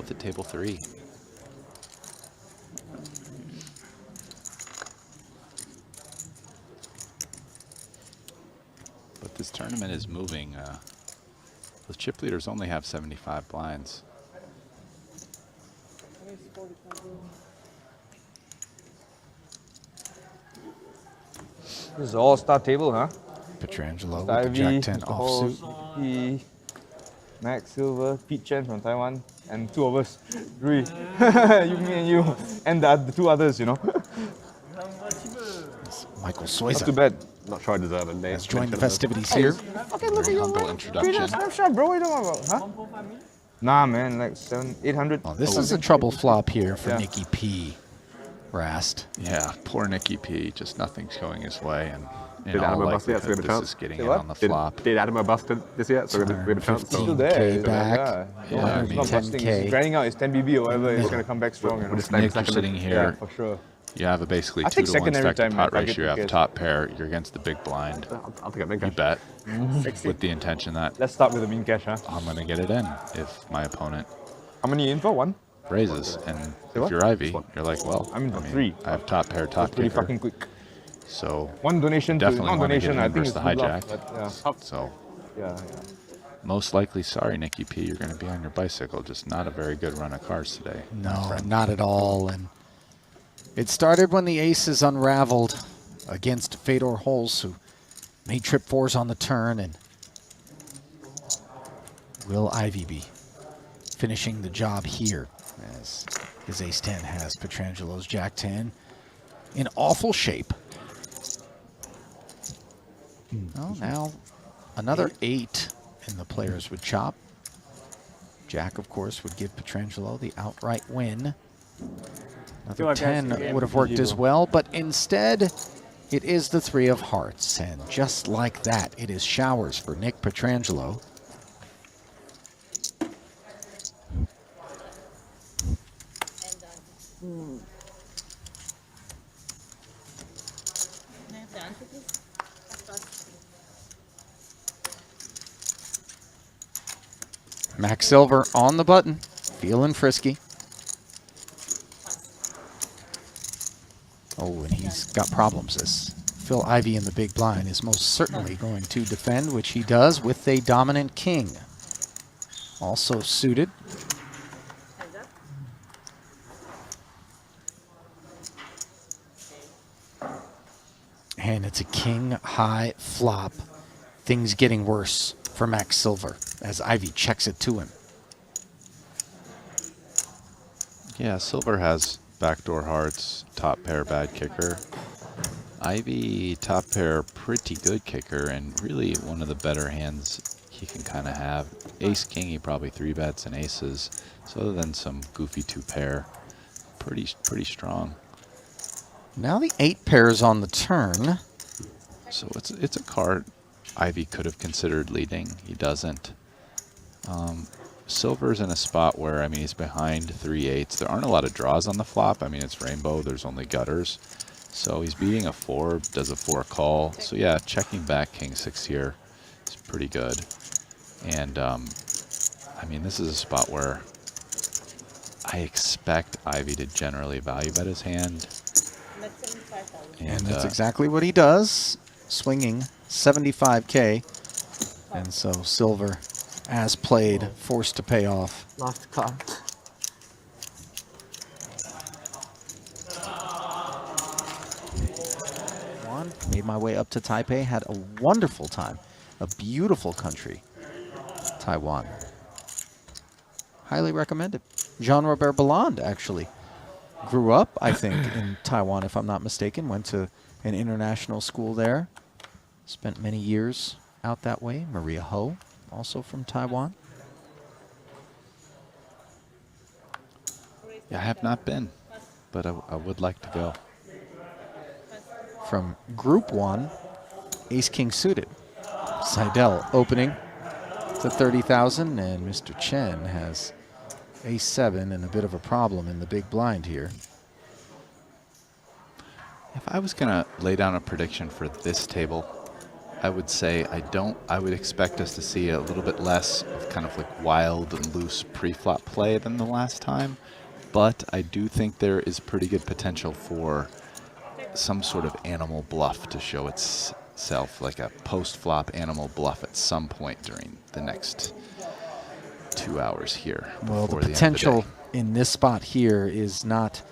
both at table 3. But this tournament is moving. The chip leaders only have 75 blinds. This is an all-star table, huh? Petrangelo Mr. with the Ivey, Jack 10 Mr. Halls, offsuit. Nicky, Max Silver, Pete Chen from Taiwan, and 2 of us. 3. You, me, and you. And the 2 others, you know. Michael Not Soiza too bad. Not sure I deserve a name. has joined the festivities here. Fucking look Very at humble you, introduction. Snapshot, bro. What are you talking about? Huh? Nah, man. Like 800. Oh, this is a trouble flop here for Yeah. Nicky P. Rast. Yeah, poor Nicky P. Just nothing's going his way, and in Did all Adam bust yet? So we likelihood, have a this chance. is getting Say in what? on the flop. Did Adam bust this yet? So we have a chance. Still 15K there. back. Yeah, Yeah, I it's mean, not busting. 10K. It's grinding out. It's 10 BB or whatever. It's gonna come back strong. You know? We'll just stay Nick, second. you're sitting Yeah, here. for sure. You have a basically I 2 take to 1 second every stack to time, pot man, if I ratio. You get have to top pair. You're against the big blind. I'll take a big You cash. bet with the intention that Let's start with the mean cash, huh? I'm going to get it in if my opponent How many in for? 1? raises. And if what? you're Ivy, you're like, well, I'm in for 3. I have top pair, top Pretty kicker. fucking quick. So 1 donation to definitely want to get non-donation. him I think versus it's the good luck, hijack. but So yeah. most likely, sorry, Nicky P, you're going to be on your bicycle. Just not a very good run of cards today. No, not at all. And it started when the aces unraveled against Fedor Holz, who made trip 4s on the turn, and will Ivey be finishing the job here as his ace-10 has Petrangelo's Jack-10 in awful shape. Well, now another 8 and the players would chop. Jack, of course, would give Petrangelo the outright win. Another 10 would have worked as well, but instead it is the 3 of hearts. And just like that, it is showers for Nick Petrangelo. Max Silver on the button, feeling frisky. Oh, and he's got problems. This Phil Ivey in the big blind is most certainly going to defend, which he does with a dominant king. Also suited. And it's a king high flop. Things getting worse for Max Silver as Ivey checks it to him. Yeah, Silver has backdoor hearts, top pair bad kicker. Ivy top pair pretty good kicker, and really one of the better hands he can kind of have. Ace king he probably 3-bets and aces. So other than some goofy 2 pair, pretty strong. Now the 8 pairs on the turn. So it's a card Ivy could have considered leading. He doesn't. Silver's in a spot where, I mean, he's behind 3 8s. There aren't a lot of draws on the flop. I mean, it's rainbow. There's only gutters. So he's beating a 4, does a 4 call. So yeah, checking back king 6 here is pretty good. And I mean, this is a spot where I expect Ivy to generally value bet his hand. And that's exactly what he does, swinging 75K. And so Silver, as played, forced to pay off. Last card. Made my way up to Taipei, had a wonderful time. A beautiful country, Taiwan. Highly recommended. Jean-Robert Belland actually grew up, I think, in Taiwan, if I'm not mistaken. Went to an international school there. Spent many years out that way. Maria Ho, also from Taiwan. Yeah, I have not been, but I would like to go. From Group 1, Ace-King suited. Seidel opening to 30,000, and Mr. Chen has Ace-7 and a bit of a problem in the big blind here. If I was going to lay down a prediction for this table, I would say I would expect us to see a little bit less of kind of like wild and loose pre-flop play than the last time, but I do think there is pretty good potential for some sort of animal bluff to show itself, like a post-flop animal bluff at some point during the next 2 hours here. Well, the before end of potential day. in this spot here is not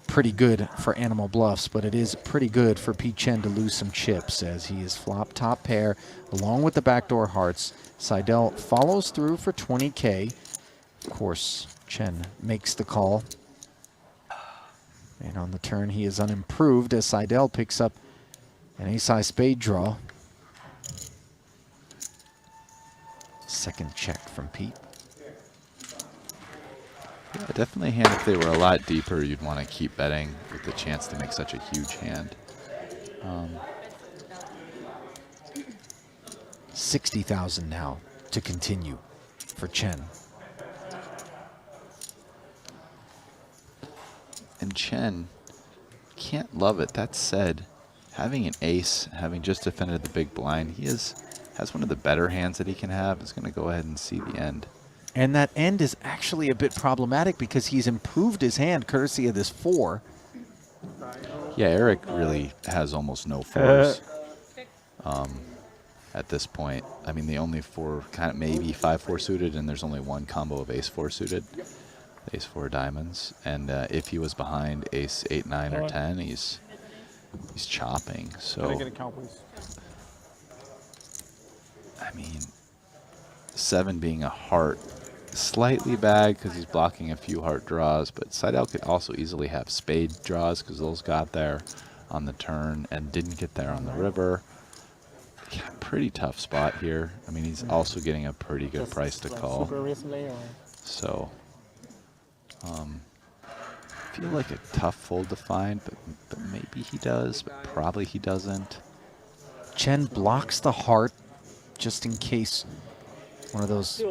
pretty good for animal bluffs, but it is pretty good for Pete Chen to lose some chips as he is flop top pair along with the backdoor hearts. Seidel follows through for 20K. Of course, Chen makes the call. And on the turn, he is unimproved as Seidel picks up an ace-high spade draw. Second check from Pete. Yeah, definitely a hand if they were a lot deeper, you'd want to keep betting with the chance to make such a huge hand. 60,000 now to continue for Chen. And Chen can't love it. That said, having an ace, having just defended the big blind, he has one of the better hands that he can have. Is going to go ahead and see the end. And that end is actually a bit problematic because he's improved his hand courtesy of this 4. Yeah, Eric really has almost no fours at this point. I mean, the only 4, kind of maybe 5-4 suited, and there's only one combo of ace-4 suited. Ace-4 diamonds, and if he was behind ace 8, 9, or 10, he's chopping. So Can I get a count, please? I mean, 7 being a heart, slightly bad because he's blocking a few heart draws, but Seidel could also easily have spade draws because those got there on the turn and didn't get there on the river. Yeah, pretty tough spot here. I mean, he's also getting a pretty good price to call. Super recently, or? So, feel like a tough fold to find, but maybe he does, but probably he doesn't. Chen blocks the heart just in case one of those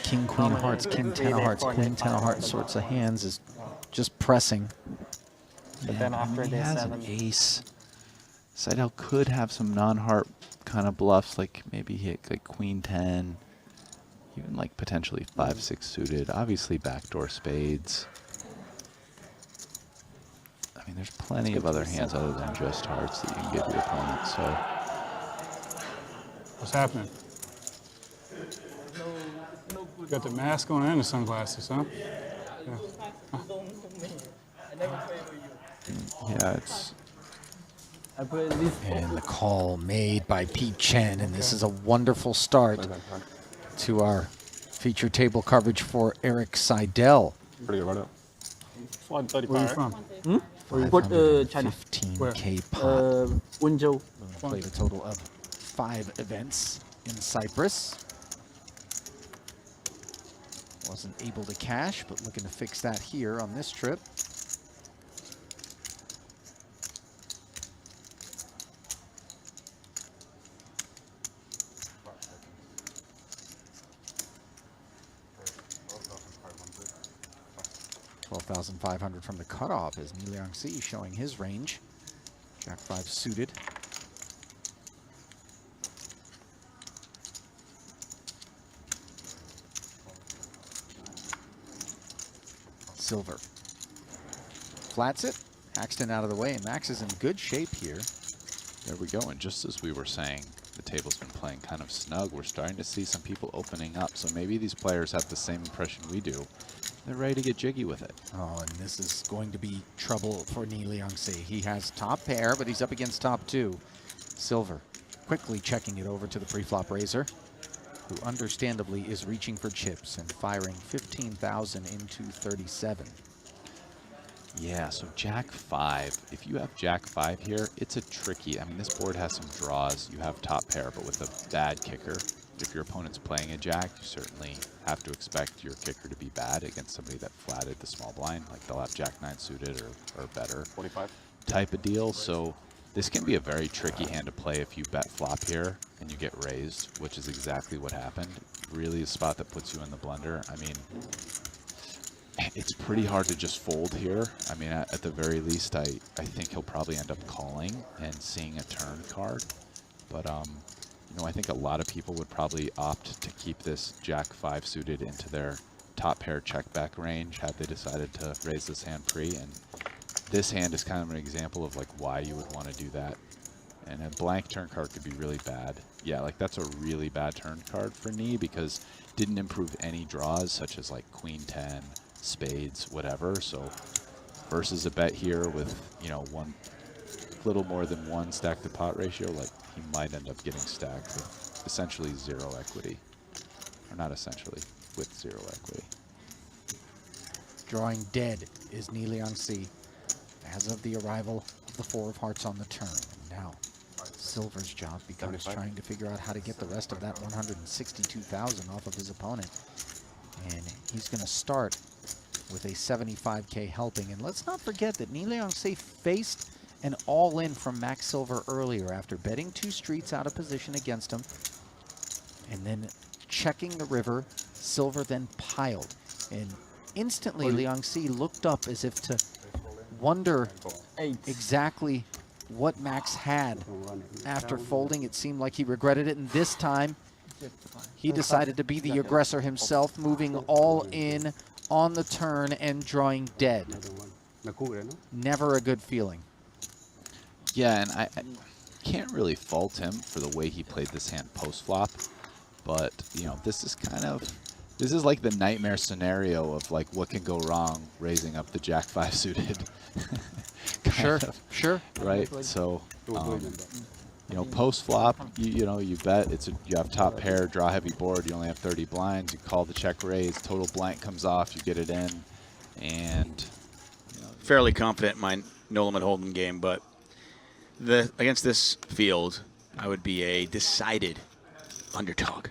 king, queen of hearts, king, 10 of hearts, queen, 10 of hearts sorts of hands is just pressing. But then after he day has 7. an ace. Seidel could have some non-heart kind of bluffs, like maybe hit like queen 10, even like potentially 5, 6 suited. Obviously backdoor spades. I mean, there's plenty of other hands other than just hearts that you can give your opponent. So, what's happening? You got the mask on and the sunglasses, huh? yeah, it's. And the call made by Pete Chen, and this is a wonderful start to our feature table coverage for Eric Seidel. Pretty good run-up. Where are you 35. from? What China? 15K pot. Wenzhou. Played a total of 5 events in Cyprus. Wasn't able to cash, but looking to fix that here on this trip. $12,500 from the cutoff as Ni Liangxi showing his range. Jack 5 suited. Silver flats it. Axton out of the way, and Max is in good shape here. There we go, and just as we were saying, the table's been playing kind of snug. We're starting to see some people opening up, so maybe these players have the same impression we do. They're ready to get jiggy with it. Oh, and this is going to be trouble for Ni Liangxi. He has top pair, but he's up against top 2. Silver quickly checking it over to the pre-flop raiser, who understandably is reaching for chips and firing 15,000 into 37. Yeah, so Jack 5. If you have Jack 5 here, it's a tricky. I mean, this board has some draws. You have top pair, but with a bad kicker. If your opponent's playing a Jack, you certainly have to expect your kicker to be bad against somebody that flatted the small blind. Like they'll have Jack 9 suited or better 45 type of deal. So this can be a very tricky hand to play if you bet flop here and you get raised, which is exactly what happened. Really a spot that puts you in the blender. I mean, it's pretty hard to just fold here. I mean, at the very least, I think he'll probably end up calling and seeing a turn card. But You know, I think a lot of people would probably opt to keep this Jack 5 suited into their top pair check back range had they decided to raise this hand pre. And this hand is kind of an example of like why you would want to do that. And a blank turn card could be really bad. Yeah, like that's a really bad turn card for Knee because it didn't improve any draws such as like Queen 10, spades, whatever. So versus a bet here with, you know, little more than 1 stack to pot ratio, like he might end up getting stacked with essentially 0 equity. Or not essentially, with 0 equity. Drawing dead is Ni Liangxi as of the arrival of the 4 of hearts on the turn. And now Silver's job becomes 75. trying to figure out how to get the rest of that 162,000 off of his opponent. And he's going to start with a 75K helping. And let's not forget that Ni Liangxi faced an all-in from Max Silver earlier after betting 2 streets out of position against him. And then checking the river, Silver then piled. And instantly Liangxi looked up as if to wonder exactly what Max had. After folding, it seemed like he regretted it, and this time he decided to be the aggressor himself, moving all in on the turn and drawing dead. Never a good feeling. Yeah, and I can't really fault him for the way he played this hand post-flop, but, you know, this is like the nightmare scenario of like what can go wrong raising up the Jack 5 suited. Sure. Right, so, you know, post-flop, you know, you bet, you have top pair, draw heavy board, you only have 30 blinds, you call the check raise, total blank comes off, you get it in, and... You know, fairly confident in my no-limit hold'em game, but against this field, I would be a decided underdog.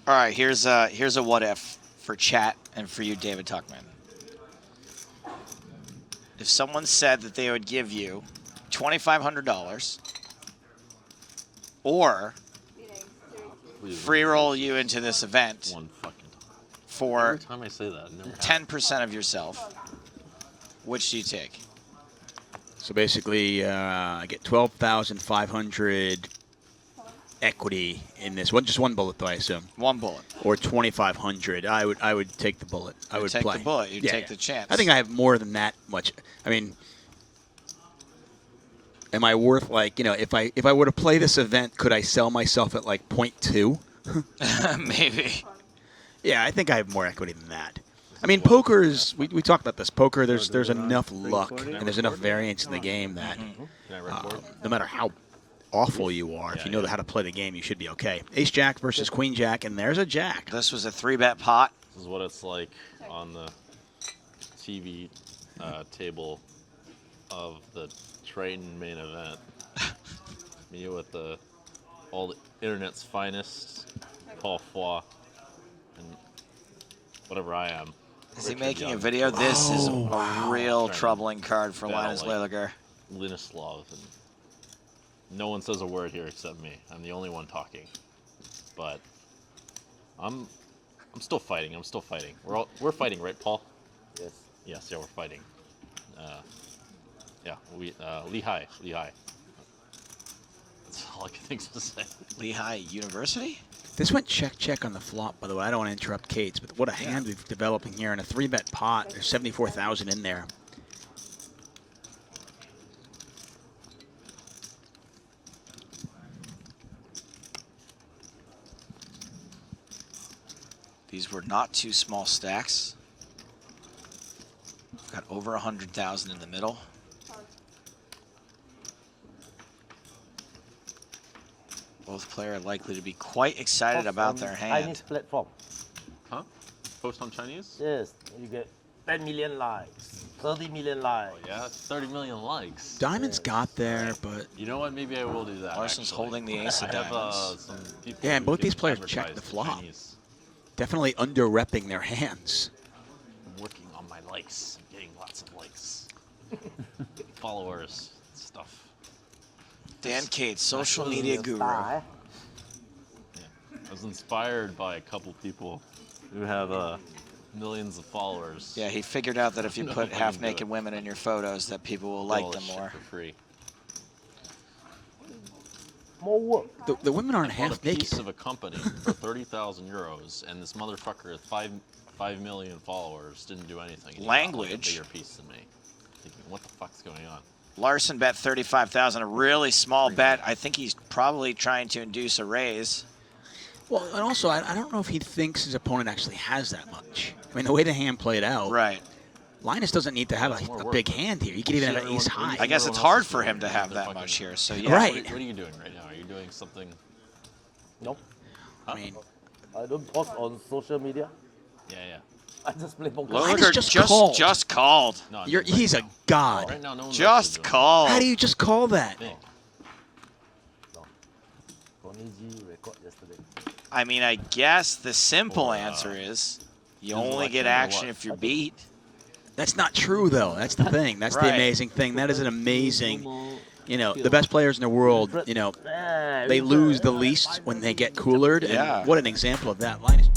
All right, here's a what if for chat and for you, David Tuckman. If someone said that they would give you $2,500 or free roll you into this event One fucking time. for Every time I say that, it never happens. 10% of yourself, which do you take? So basically, I get 12,500 equity in this one. Just one bullet, though, I assume. One bullet. Or 2,500. I would take the bullet. I would take play the bullet. You'd take the chance. I think I have more than that much. I mean, am I worth like, you know, if I were to play this event, could I sell myself at like 0.2? Maybe. Yeah, I think I have more equity than that. I mean, poker is, we talked about this. Poker, there's enough luck and there's enough variance in the game that no matter how awful you are, if you know how to play the game, you should be okay. Ace-Jack versus Queen-Jack, and there's a Jack. This was a 3-bet pot. This is what it's like on the TV table of the Triton main event. Me with all the internet's finest, Paul Foy, and whatever I am. Is he making a video? This is a real troubling card for Linus Loeliger. Linislav, and no one says a word here except me. I'm the only one talking, but I'm still fighting. I'm still fighting. We're fighting, right, Paul? Yes. Yes, yeah, we're fighting. Yeah, Lehigh. That's all I can think to say. Lehigh University? This went check on the flop, by the way. I don't want to interrupt Kate's, but what a hand we've developing here in a 3-bet pot. There's 74,000 in there. These were not 2 small stacks. Got over 100,000 in the middle. Both players are likely to be quite excited about their hand. Chinese platform. Huh? Post on Chinese? Yes, you get 10 million likes, 30 million likes. Oh, yeah, 30 million likes. Diamonds got there, but... You know what? Maybe I will do that. Larsen's actually. holding the ace of I have, diamonds. some people Yeah, and who both these can players advertise checked the in flop. Chinese. Definitely under-repping their hands. I'm working on my likes. I'm getting lots of likes. Followers, stuff. Dan Cates, social media guru. Yeah. I was inspired by a couple people who have millions of followers. Yeah, he figured out that if you No, put I can half-naked do it. women in your photos, that people will Do like all them this shit more. for free. more work. The women aren't I half bought a naked. piece of a company for 30,000 euros, and this motherfucker with 5 million followers didn't do anything. He got, like, Language. a bigger piece than me. Thinking, what the fuck's going on? Larsen bet 35,000, a really small bet. I think he's probably trying to induce a raise. Well, and also, I don't know if he thinks his opponent actually has that much. I mean, the way the hand played out, Right. Linus doesn't need to have a big hand here. He could even have an ace high. I guess it's hard for him to have that much here. So yeah. Right. What are you doing right now? Are you doing something? Nope. I mean, I don't post on social media. Yeah, yeah. I just play poker. Linus Loeliger just just called. called. No, I'm doing He's a right god. now. Right now, no one's Just actually doing called. How do you just call that? it. Tony G record yesterday. I mean, I guess the simple answer is you only get action if you're beat. That's not true, though. That's the thing. That's the Right. amazing thing. That is an amazing, the best players in the world, they lose the least when they get coolered. Yeah. And what an example of that. Linus.